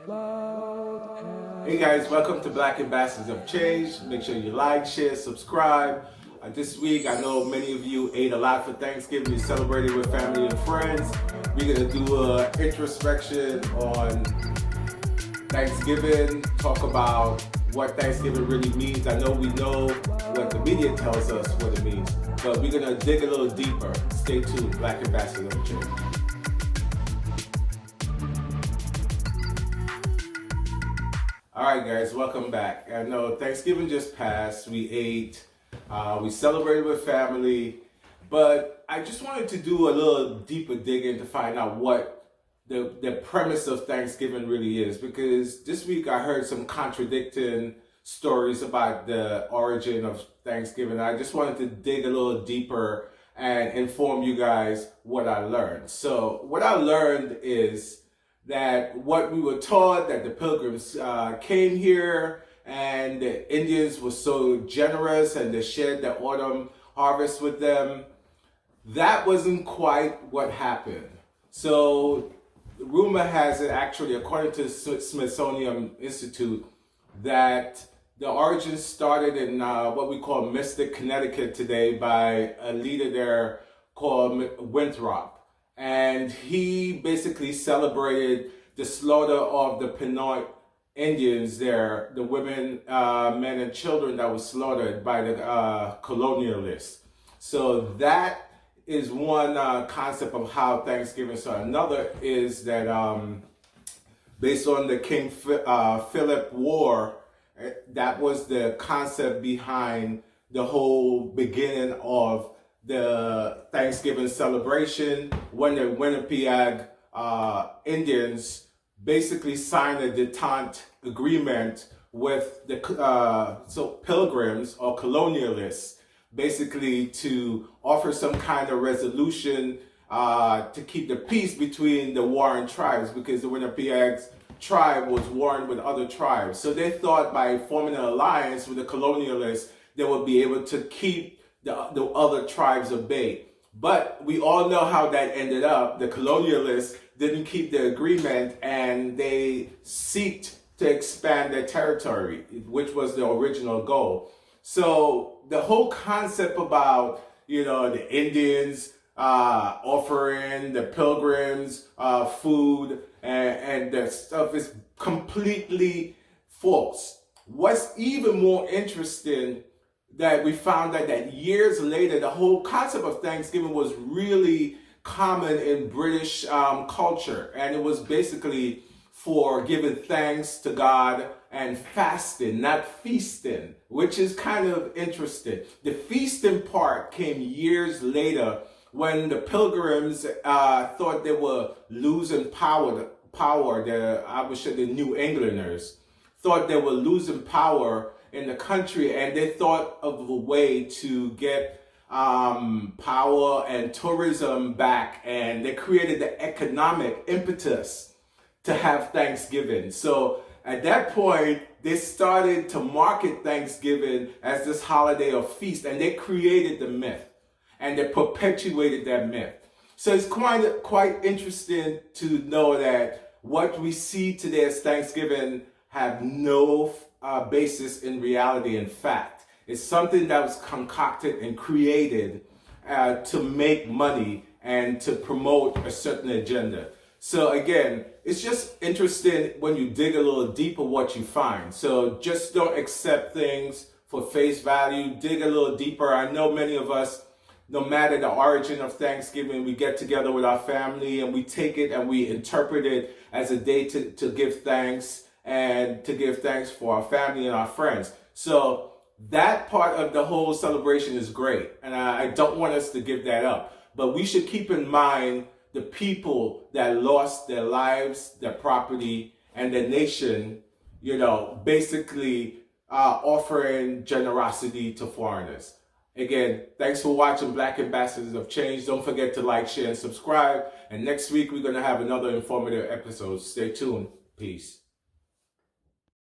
Hey guys, welcome to Black Ambassadors of Change. Make sure you like, share, subscribe. This week, I know many of you ate a lot for Thanksgiving. You celebrated with family and friends. We're going to do an introspection on Thanksgiving, talk about what Thanksgiving really means. I know we know what the media tells us what it means, but we're going to dig a little deeper. Stay tuned, Black Ambassadors of Change. All right, guys, welcome back. I know Thanksgiving just passed. We ate, we celebrated with family, but I just wanted to do a little deeper digging to find out what the premise of Thanksgiving really is, because this week I heard some contradicting stories about the origin of Thanksgiving. I just wanted to dig a little deeper and inform you guys what I learned. So what I learned is that what we were taught, that the pilgrims came here and the Indians were so generous and they shared the autumn harvest with them, that wasn't quite what happened. So rumor has it, actually, according to the Smithsonian Institute, that the origin started in what we call Mystic, Connecticut today by a leader there called Winthrop. And he basically celebrated the slaughter of the Pinoy Indians there, the women, men, and children that were slaughtered by the colonialists. So that is one concept of how Thanksgiving started. Another is that based on the King Philip War, that was the concept behind the whole beginning of the Thanksgiving celebration, when the Winnipeg Indians basically signed a detente agreement with the pilgrims or colonialists, basically to offer some kind of resolution to keep the peace between the warring tribes, because the Winnipeg tribe was warring with other tribes. So they thought by forming an alliance with the colonialists, they would be able to keep the other tribes at bay. But we all know how that ended up. The colonialists didn't keep the agreement and they sought to expand their territory, which was the original goal. So the whole concept about, the Indians offering the pilgrims food and the stuff is completely false. What's even more interesting, that we found that years later, the whole concept of Thanksgiving was really common in British culture. And it was basically for giving thanks to God and fasting, not feasting, which is kind of interesting. The feasting part came years later when the pilgrims thought they were losing power. I would say the New Englanders thought they were losing power in the country, and they thought of a way to get power and tourism back, and they created the economic impetus to have Thanksgiving. So at that point, they started to market Thanksgiving as this holiday of feast, and they created the myth, and they perpetuated that myth. So it's quite interesting to know that what we see today as Thanksgiving have no basis in reality and fact. It's something that was concocted and created to make money and to promote a certain agenda. So again, it's just interesting when you dig a little deeper what you find. So just don't accept things for face value. Dig a little deeper. I know many of us, no matter the origin of Thanksgiving, we get together with our family and we take it and we interpret it as a day to give thanks, and to give thanks for our family and our friends. So that part of the whole celebration is great, and I don't want us to give that up. But we should keep in mind the people that lost their lives, their property, and their nation, basically offering generosity to foreigners. Again, thanks for watching Black Ambassadors of Change. Don't forget to like, share, and subscribe. And next week, we're going to have another informative episode. Stay tuned. Peace.